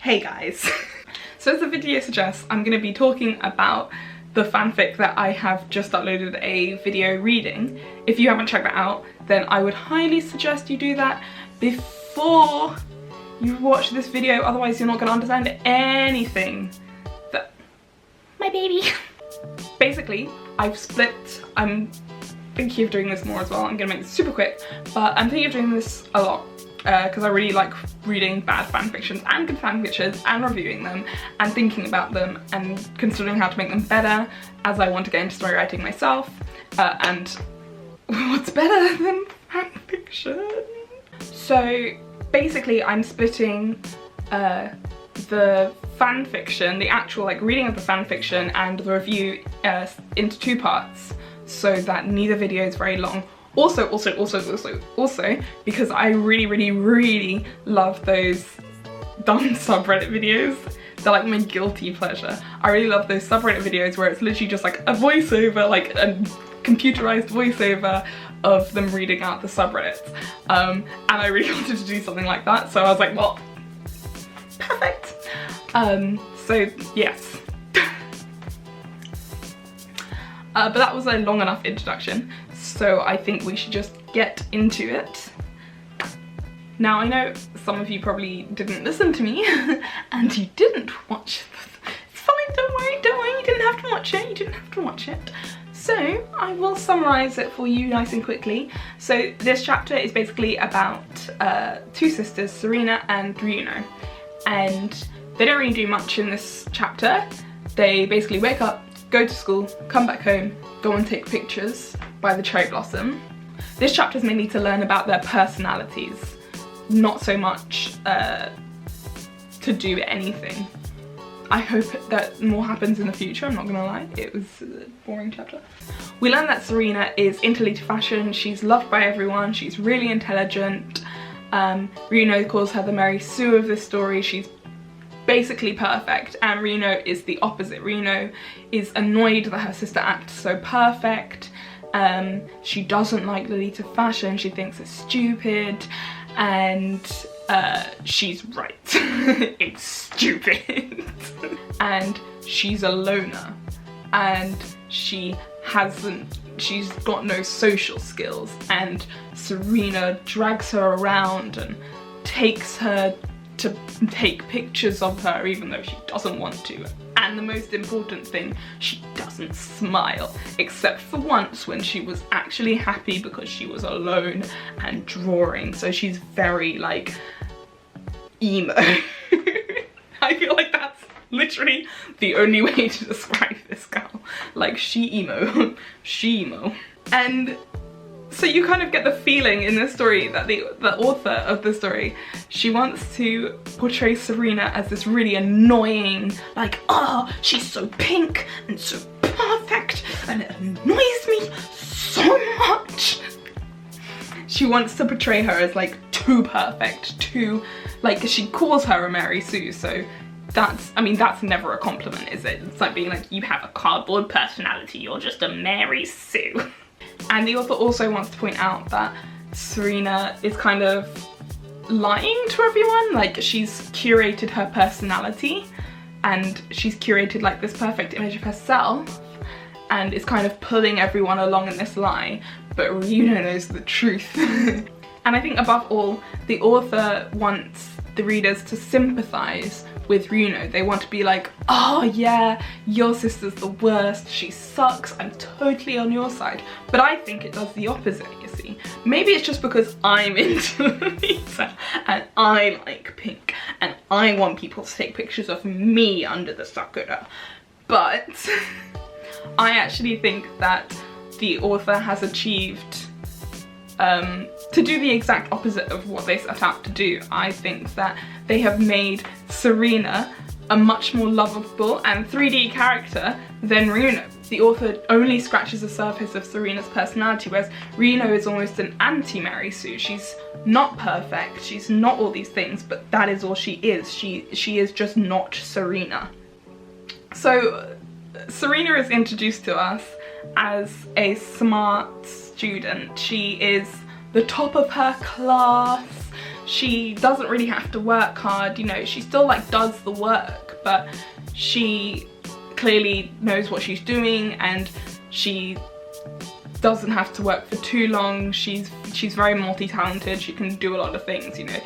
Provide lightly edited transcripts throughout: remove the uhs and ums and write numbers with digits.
Hey guys! So as the video suggests, I'm going to be talking about the fanfic that I have just uploaded a video reading. If you haven't checked that out, then I would highly suggest you do that before you watch this video, otherwise you're not going to understand anything that... My baby! Basically, I'm thinking of doing this more as well. I'm going to make this super quick, but I'm thinking of doing this a lot. Because I really like reading bad fanfictions and good fanfictions and reviewing them and thinking about them and considering how to make them better as I want to get into story writing myself. And what's better than fanfiction? So basically I'm splitting the fanfiction, the actual reading of the fanfiction and the review into two parts so that neither video is very long. Also, because I really love those dumb subreddit videos. They're like my guilty pleasure. I really love those subreddit videos where it's literally just like a voiceover, like a computerized voiceover of them reading out the subreddits. And I really wanted to do something like that, so I was like, well, perfect. So yes. But that was a long enough introduction. So I think we should just get into it. Now I know some of you probably didn't listen to me and you didn't watch this. It's fine, don't worry, you didn't have to watch it, So I will summarise it for you nice and quickly. So this chapter is basically about two sisters, Serena and Ryuno, and they don't really do much in this chapter. They basically wake up, go to school, come back home, go and take pictures by the cherry blossom. This chapter is mainly to learn about their personalities, not so much to do anything. I hope that more happens in the future, I'm not gonna lie, it was a boring chapter. We learn that Serena is into lolita fashion, she's loved by everyone, she's really intelligent. Ryuno calls her the Mary Sue of this story, she's basically perfect, and Ryuno is the opposite. Ryuno is annoyed that her sister acts so perfect. She doesn't like lolita fashion, she thinks it's stupid, and she's right. It's stupid. And she's a loner, and she's got no social skills, and Serena drags her around and takes her to take pictures of her even though she doesn't want to. And the most important thing, she doesn't smile, except for once when she was actually happy because she was alone and drawing. So she's very like emo. I feel like that's literally the only way to describe this girl. Like she emo. And so you kind of get the feeling in this story that the author of the story, she wants to portray Serena as this really annoying, like, oh, she's so pink and so perfect and it annoys me so much. She wants to portray her as like too perfect, too, like she calls her a Mary Sue, so that's never a compliment, is it? It's like being like, you have a cardboard personality, you're just a Mary Sue. And the author also wants to point out that Serena is kind of lying to everyone, like she's curated her personality and she's curated like this perfect image of herself and is kind of pulling everyone along in this lie, but Ryuno knows the truth. And I think above all, the author wants the readers to sympathise with Ryuno. They want to be like, oh yeah, your sister's the worst, she sucks, I'm totally on your side. But I think it does the opposite, you see. Maybe it's just because I'm into lolita and I like pink and I want people to take pictures of me under the sakura. But I actually think that the author has achieved to do the exact opposite of what they set out to do. I think that they have made Serena a much more lovable and 3D character than Ryuno. The author only scratches the surface of Serena's personality, whereas Ryuno is almost an anti-Mary Sue. She's not perfect, she's not all these things, but that is all she is. She is just not Serena. So Serena is introduced to us as a smart student. She is the top of her class. she doesn't really have to work hard, you know, she still like does the work, but she clearly knows what she's doing and she doesn't have to work for too long. She's very multi-talented, she can do a lot of things, you know.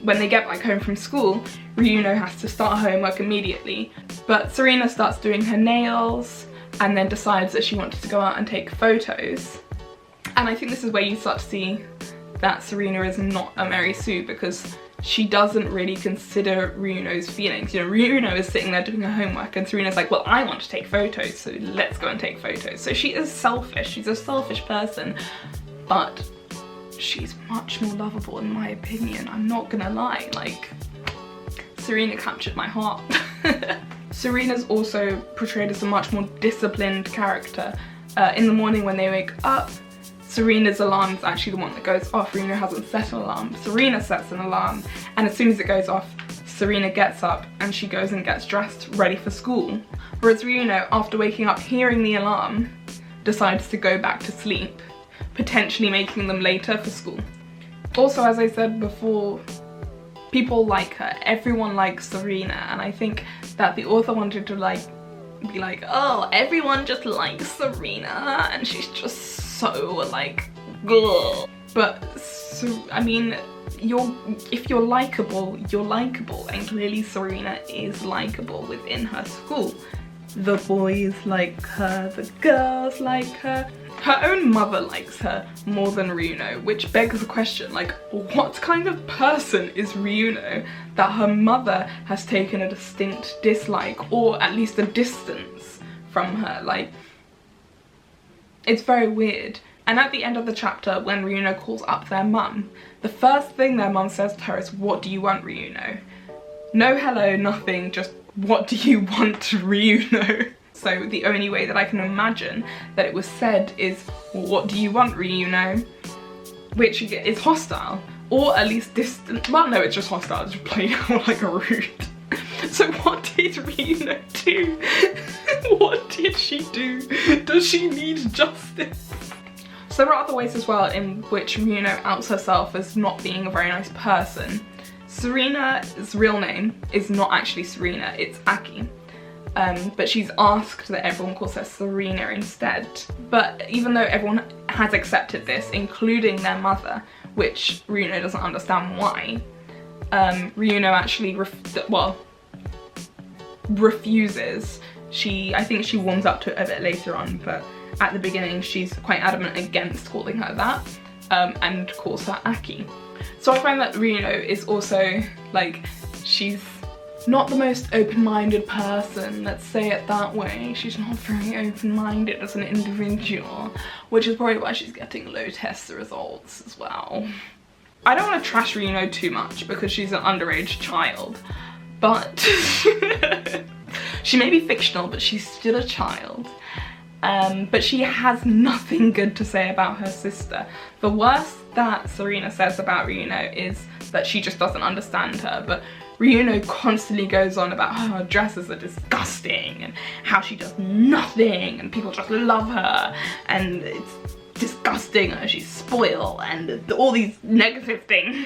When they get back home from school, Ryuno has to start homework immediately, but Serena starts doing her nails and then decides that she wanted to go out and take photos. And I think this is where you start to see that Serena is not a Mary Sue, because she doesn't really consider Ryuno's feelings. You know, Ryuno is sitting there doing her homework and Serena's like, well, I want to take photos, so let's go and take photos. So she is selfish, she's a selfish person, but she's much more lovable in my opinion, I'm not gonna lie. Like, Serena captured my heart. Serena's also portrayed as a much more disciplined character. In the morning when they wake up, Serena's alarm is actually the one that goes off. Ryuno hasn't set an alarm. Serena sets an alarm, and as soon as it goes off, Serena gets up and she goes and gets dressed, ready for school. Whereas Ryuno, after waking up hearing the alarm, decides to go back to sleep, potentially making them later for school. Also, as I said before, people like her. Everyone likes Serena, and I think that the author wanted to be like, oh, everyone just likes Serena and she's just so like, ugh. But so, I mean, if you're likable, you're likable, and clearly Serena is likable within her school. The boys like her, the girls like her. Her own mother likes her more than Ryuno, which begs the question, like, what kind of person is Ryuno that her mother has taken a distinct dislike, or at least a distance from her? Like, it's very weird. And at the end of the chapter, when Ryuno calls up their mum, the first thing their mum says to her is, what do you want, Ryuno? No hello, nothing, just what do you want, Ryuno? So the only way that I can imagine that it was said is, well, what do you want, Ryuno? Which is hostile, or at least distant. Well, no, it's just hostile, it's just plain out like a rude. So what did Ryuno do? What did she do? Does she need justice? So there are other ways as well in which Ryuno outs herself as not being a very nice person. Serena's real name is not actually Serena, it's Aki. But she's asked that everyone calls her Serena instead. But even though everyone has accepted this, including their mother, which Ryuno doesn't understand why, Ryuno actually refuses. I think she warms up to it a bit later on, but at the beginning she's quite adamant against calling her that, and calls her Aki. So I find that Ryuno is also, like, she's not the most open-minded person, let's say it that way. She's not very open-minded as an individual, which is probably why she's getting low test results as well. I don't want to trash Ryuno too much because she's an underage child, but she may be fictional, but she's still a child. But she has nothing good to say about her sister. The worst that Serena says about Ryuno is that she just doesn't understand her, but Ryuno constantly goes on about how her dresses are disgusting and how she does nothing and people just love her and it's disgusting and she's spoiled and all these negative things.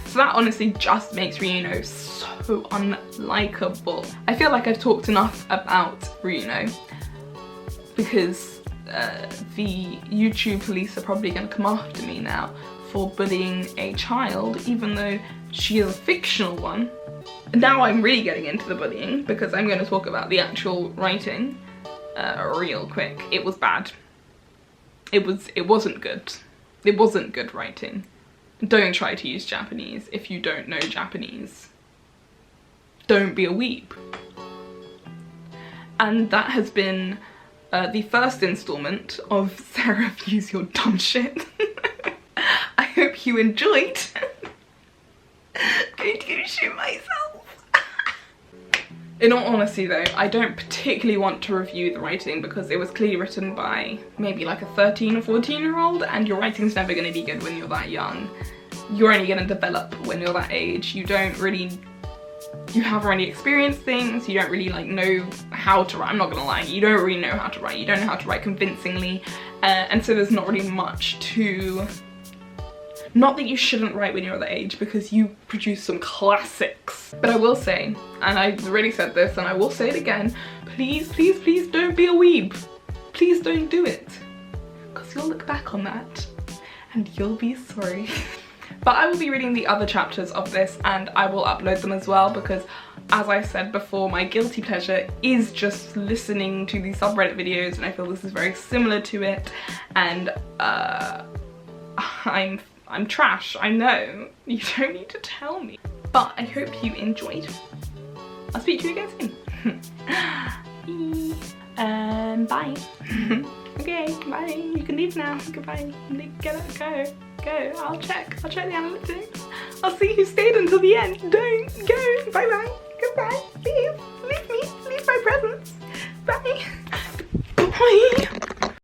So that honestly just makes Ryuno so unlikable. I feel like I've talked enough about Ryuno because the YouTube police are probably going to come after me now for bullying a child, even though she is a fictional one. Now I'm really getting into the bullying because I'm going to talk about the actual writing real quick. It was bad. It wasn't good. It wasn't good writing. Don't try to use Japanese if you don't know Japanese. Don't be a weeb. And that has been the first installment of Sarah Views Your Dumb Shit. I hope you enjoyed. I'm going to go shoot myself. In all honesty though, I don't particularly want to review the writing because it was clearly written by maybe like a 13 or 14-year-old, and your writing's never going to be good when you're that young. You're only going to develop when you're that age. You haven't really experienced things, you don't really like know how to write. I'm not gonna lie, you don't really know how to write. You don't know how to write convincingly, and so there's not really much to Not that you shouldn't write when you're that age, because you produce some classics. But I will say, and I've already said this and I will say it again, please, please, please don't be a weeb. Please don't do it. Because you'll look back on that and you'll be sorry. But I will be reading the other chapters of this and I will upload them as well, because as I said before, my guilty pleasure is just listening to these subreddit videos, and I feel this is very similar to it, and I'm trash, I know. You don't need to tell me. But I hope you enjoyed. I'll speak to you again soon. And bye. Okay, bye. You can leave now. Goodbye. Go. I'll check the analytics. I'll see who stayed until the end. Don't go. Bye bye. Goodbye. Leave me. Leave my presents. Bye. Bye.